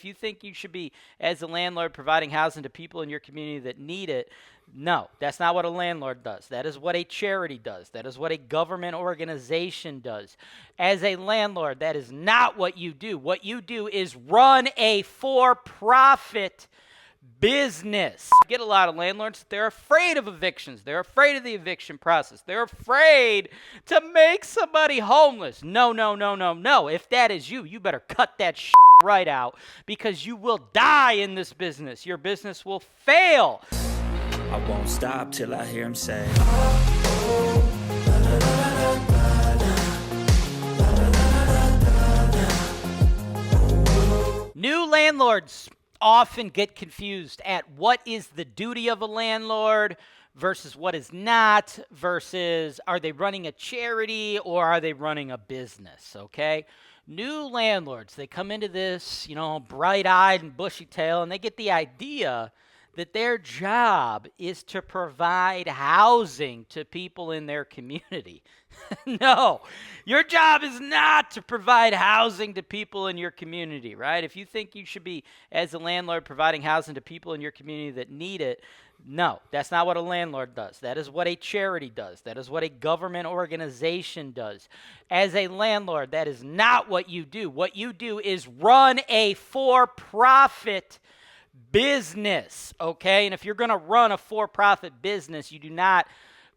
If you think you should be, as a landlord, providing housing to people in your community that need it, no, that's not what a landlord does. That is what a charity does. That is what a government organization does. As a landlord, that is not what you do. What you do is run a for-profit business. You get a lot of landlords, they're afraid of evictions. They're afraid of the eviction process. They're afraid to make somebody homeless. No, no, no, no, no. If that is you, you better cut that shit right out, because you will die in this business. Your business will fail. I won't stop till I hear him say, new landlords often get confused at what is the duty of a landlord versus what is not, versus are they running a charity or are they running a business, okay? New landlords, they come into this, bright-eyed and bushy-tailed, and they get the idea that their job is to provide housing to people in their community. No, your job is not to provide housing to people in your community, right? If you think you should be, as a landlord, providing housing to people in your community that need it, no, that's not what a landlord does. That is what a charity does. That is what a government organization does. As a landlord, that is not what you do. What you do is run a for-profit business, okay? And if you're going to run a for-profit business, you do not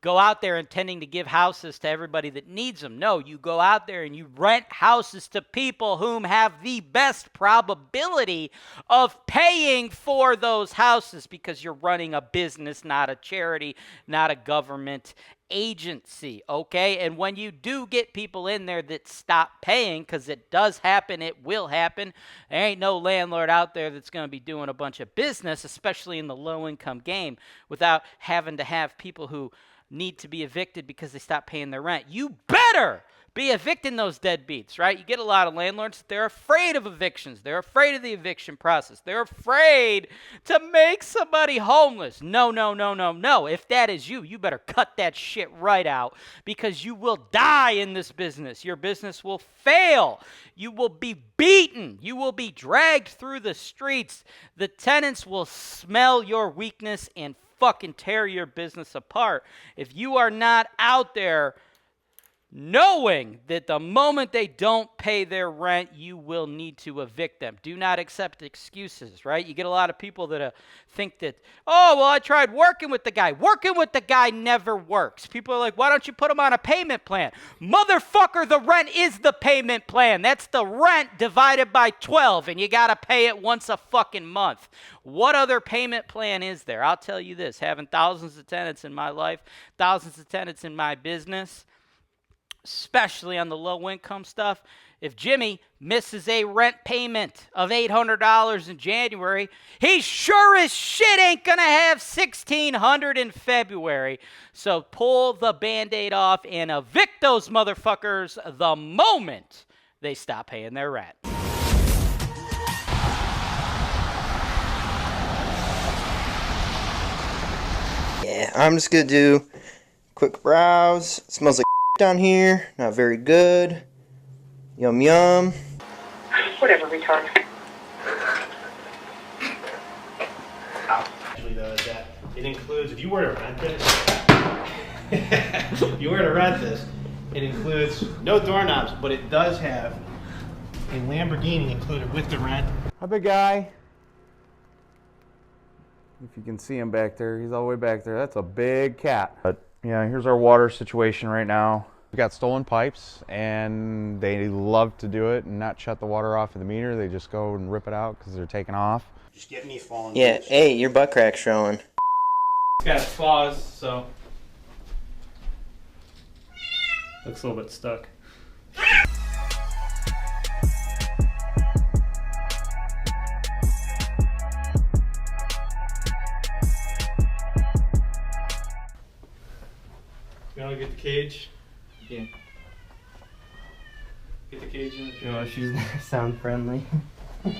go out there intending to give houses to everybody that needs them. No, you go out there and you rent houses to people whom have the best probability of paying for those houses, because you're running a business, not a charity, not a government agency, okay? And when you do get people in there that stop paying, because it does happen, it will happen, there ain't no landlord out there that's going to be doing a bunch of business, especially in the low-income game, without having to have people who need to be evicted because they stopped paying their rent. You better be evicting those deadbeats, right? You get a lot of landlords, they're afraid of evictions. They're afraid of the eviction process. They're afraid to make somebody homeless. No, no, no, no, no. If that is you, you better cut that shit right out, because you will die in this business. Your business will fail. You will be beaten. You will be dragged through the streets. The tenants will smell your weakness and fucking tear your business apart if you are not out there knowing that the moment they don't pay their rent, you will need to evict them. Do not accept excuses, right? You get a lot of people that think that, oh, well, I tried working with the guy. Working with the guy never works. People are like, why don't you put him on a payment plan? Motherfucker, the rent is the payment plan. That's the rent divided by 12, and you got to pay it once a fucking month. What other payment plan is there? I'll tell you this, having thousands of tenants in my life, thousands of tenants in my business, especially on the low-income stuff, if Jimmy misses a rent payment of $800 in January, he sure as shit ain't going to have $1,600 in February. So pull the Band-Aid off and evict those motherfuckers the moment they stop paying their rent. Yeah, I'm just going to do a quick browse. It smells like down here, not very good. Yum yum. Whatever, retard. Actually, though, is that it includes, if you were to rent this, it includes no doorknobs, but it does have a Lamborghini included with the rent. Hi, big guy. If you can see him back there, he's all the way back there. That's a big cat. But yeah, here's our water situation right now. We got stolen pipes, and they love to do it and not shut the water off of the meter. They just go and rip it out because they're taking off. Just get me falling. Yeah, loose. hey, your butt crack's showing. It's got its claws, so looks a little bit stuck. You want to get the cage? Yeah. Get the cage in the You know, she's sound friendly. So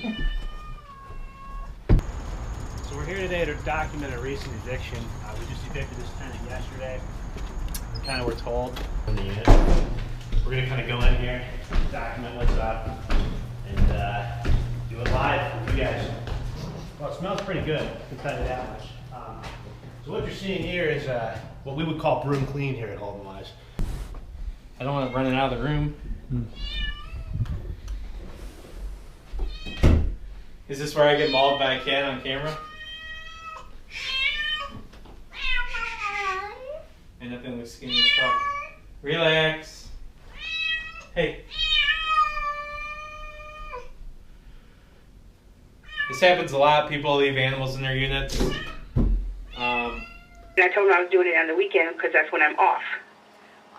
we're here today to document a recent eviction. We just evicted this tenant yesterday. We kind of were told in the unit. We're going to kind of go in here, document what's up, and do it live for you guys. Well, it smells pretty good, I can tell you that much. So what you're seeing here is what we would call broom clean here at HoltonWise. I don't want it running out of the room. Is this where I get mauled by a cat on camera? And nothing looks skinny as fuck. Relax. Hey. This happens a lot. People leave animals in their units. And I told him I was doing it on the weekend because that's when I'm off.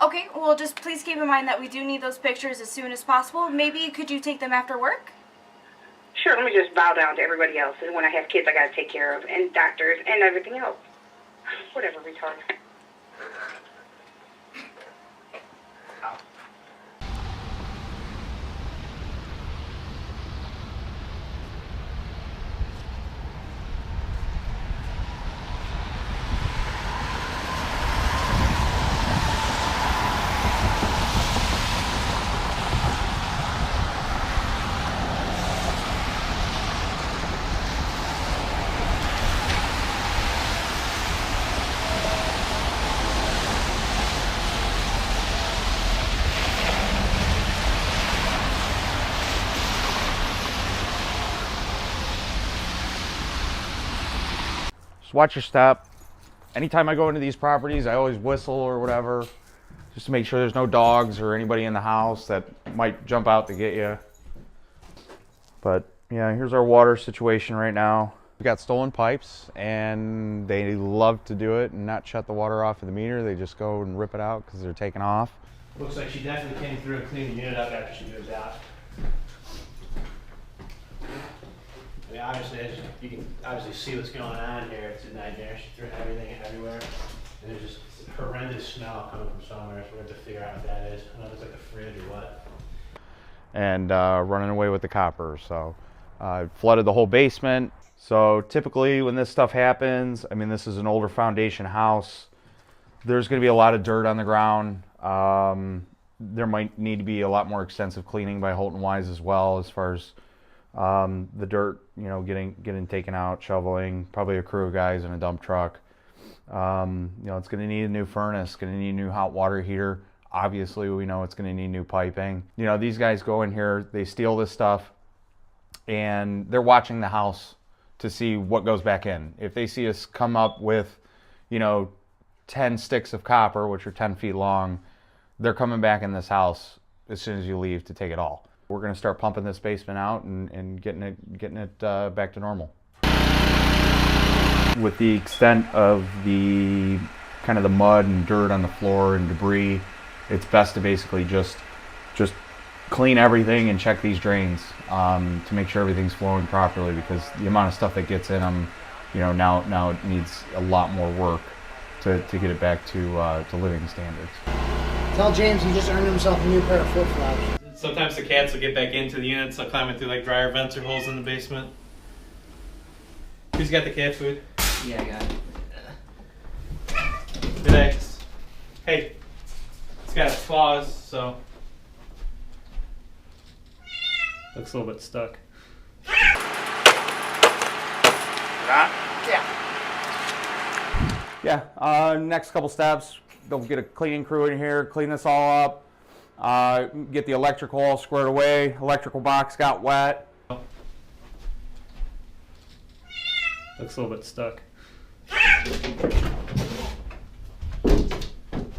Okay, well, just please keep in mind that we do need those pictures as soon as possible. Maybe could you take them after work? Sure, let me just bow down to everybody else. And when I have kids, I got to take care of, and doctors, and everything else. Whatever, retard. Watch your step. Anytime I go into these properties, I always whistle or whatever, just to make sure there's no dogs or anybody in the house that might jump out to get you. But yeah, here's our water situation right now. We got stolen pipes, and they love to do it and not shut the water off of the meter. They just go and rip it out because they're taking off. Looks like she definitely came through and cleaned the unit up after she moves out. I mean, obviously, you can obviously see what's going on here. It's a nightmare. She threw everything everywhere, and there's just horrendous smell coming from somewhere. So we're going to figure out what that is. I don't know if it's like the fridge or what. And running away with the copper. So flooded the whole basement. So typically when this stuff happens, I mean, this is an older foundation house. There's going to be a lot of dirt on the ground. There might need to be a lot more extensive cleaning by HoltonWise as well, as far as the dirt, you know, getting taken out, shoveling, probably a crew of guys in a dump truck. You know, it's going to need a new furnace, going to need a new hot water heater. Obviously, we know it's going to need new piping. You know, these guys go in here, they steal this stuff, and they're watching the house to see what goes back in. If they see us come up with, you know, 10 sticks of copper, which are 10 feet long, they're coming back in this house as soon as you leave to take it all. We're going to start pumping this basement out and getting it back to normal. With the extent of the kind of the mud and dirt on the floor and debris, it's best to basically just clean everything and check these drains to make sure everything's flowing properly, because the amount of stuff that gets in them, you know, now it needs a lot more work to get it back to living standards. Tell James he just earned himself a new pair of flip-flops. Sometimes the cats will get back into the units. They'll climb in through like dryer vents or holes in the basement. Who's got the cat food? Yeah, I got it. Relax. Hey, it's got its claws, so looks a little bit stuck. Yeah, next couple steps, they'll get a cleaning crew in here, clean this all up, get the electrical all squared away. Electrical box got wet. Looks a little bit stuck.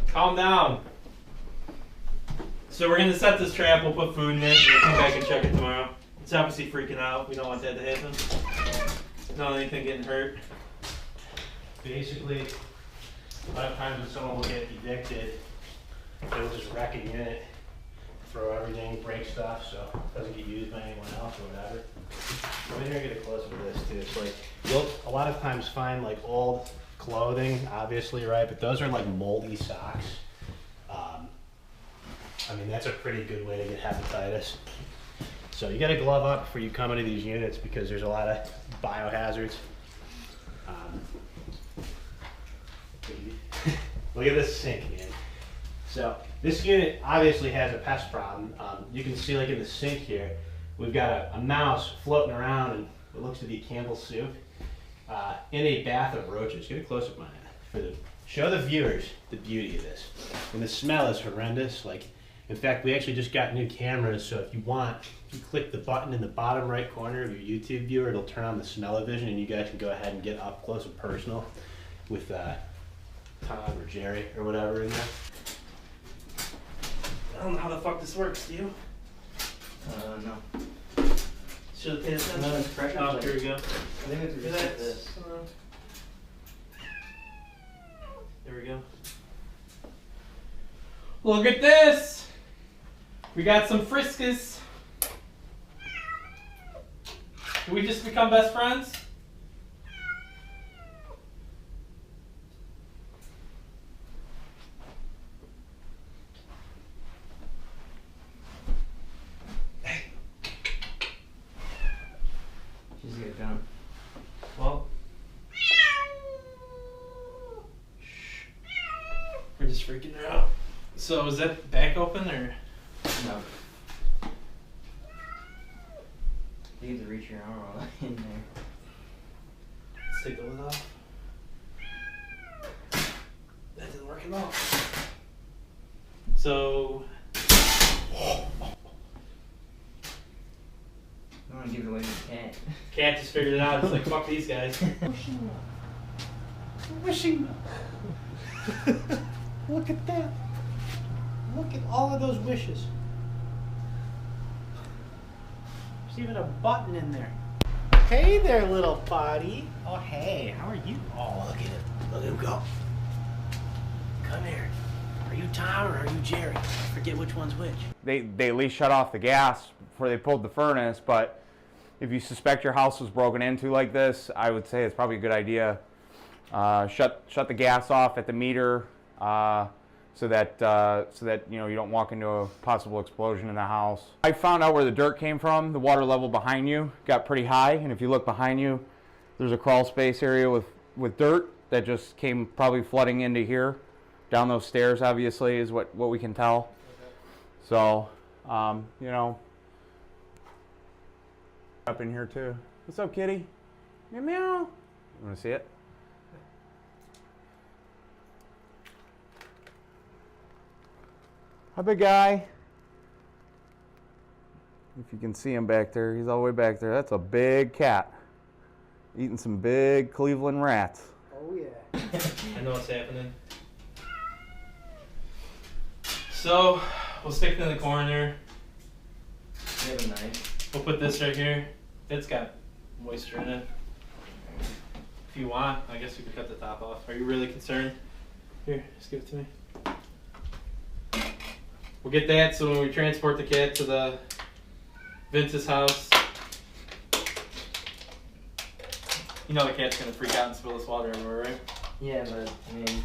Calm down. So we're gonna set this trap, we'll put food in it, we'll come back and check it tomorrow. It's obviously freaking out, we don't want that to happen. Not anything getting hurt. Basically, a lot of times when someone will get evicted, they'll just wreck a unit, throw everything, break stuff, so it doesn't get used by anyone else or whatever. Come in here and get a close up of this too. It's like, you'll a lot of times find like old clothing, obviously, right? But those are like moldy socks. I mean, that's a pretty good way to get hepatitis. So you got to glove up before you come into these units, because there's a lot of biohazards. Look at this sink, man. So this unit obviously has a pest problem. You can see like in the sink here, We've got a mouse floating around in what looks to be Campbell's soup in a bath of roaches. Get a close up on it show the viewers the beauty of this. And the smell is horrendous. Like, in fact, we actually just got new cameras, so if you want, if you click the button in the bottom right corner of your YouTube viewer, it'll turn on the smell-o-vision, and you guys can go ahead and get up close and personal with Todd or Jerry or whatever in there. I don't know how the fuck this works, do you? No. Should have paid attention. No, it's pressure. Oh, here we go. I think it's just like this. There we go. Look at this! We got some Friskas. Did we just become best friends? She's gonna jump. Well, we're just freaking her out. So is that back open or? No. You get to reach your arm all in there. Let's take the lid off. That didn't work at all. So. I want to give it away to the cat. Cat just figured it out. It's like, fuck these guys. Wishing. Look at that. Look at all of those wishes. There's even a button in there. Hey there, little buddy. Oh, hey, how are you? Oh, look at him. Look at him go. Come here. Are you Tom or are you Jerry? I forget which one's which. They at least shut off the gas before they pulled the furnace, but if you suspect your house was broken into like this, I would say it's probably a good idea. Shut the gas off at the meter so that you know you don't walk into a possible explosion in the house. I found out where the dirt came from. The water level behind you got pretty high, and if you look behind you, there's a crawl space area with dirt that just came probably flooding into here. Down those stairs, obviously, is what we can tell. So, you know, up in here too. What's up, kitty? Meow meow. You want to see it? Hi, big guy. If you can see him back there, he's all the way back there. That's a big cat. Eating some big Cleveland rats. Oh yeah. I know what's happening. So, we'll stick it in the corner. You have a knife. We'll put this right here. It's got moisture in it. If you want, I guess you can cut the top off. Are you really concerned? Here, just give it to me. We'll get that so when we transport the cat to Vince's house, you know the cat's gonna freak out and spill this water everywhere, right? Yeah, but I mean,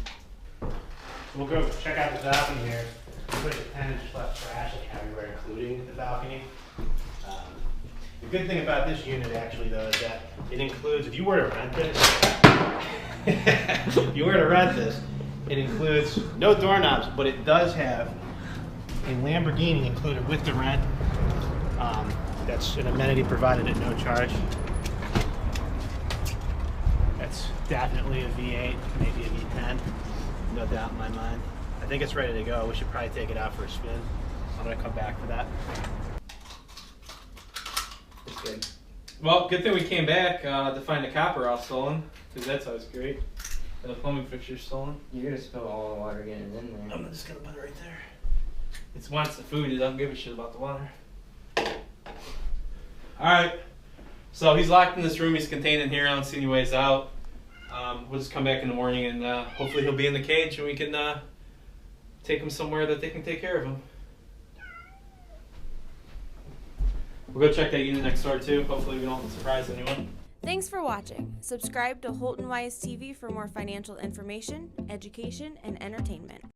We'll go check out the balcony here. Put the tenant just left trash like everywhere, including the balcony. The good thing about this unit actually though is that it includes, if you were to rent this, it includes no doorknobs, but it does have a Lamborghini included with the rent. That's an amenity provided at no charge. That's definitely a V8, maybe a V10, no doubt in my mind. I think it's ready to go. We should probably take it out for a spin. I'm gonna come back for that. it's good. Well, good thing we came back to find the copper all stolen, because that's always great. And the plumbing fixture's stolen. You're gonna spill all the water getting in there. I'm just gonna put it right there. It wants the food, it doesn't give a shit about the water. Alright, so he's locked in this room, he's contained in here, I don't see any ways out. We'll just come back in the morning and hopefully he'll be in the cage and we can take him somewhere that they can take care of him. We'll go check that unit next door too, hopefully we don't surprise anyone. Thanks for watching. Subscribe to HoltonWiseTV for more financial information, education, and entertainment.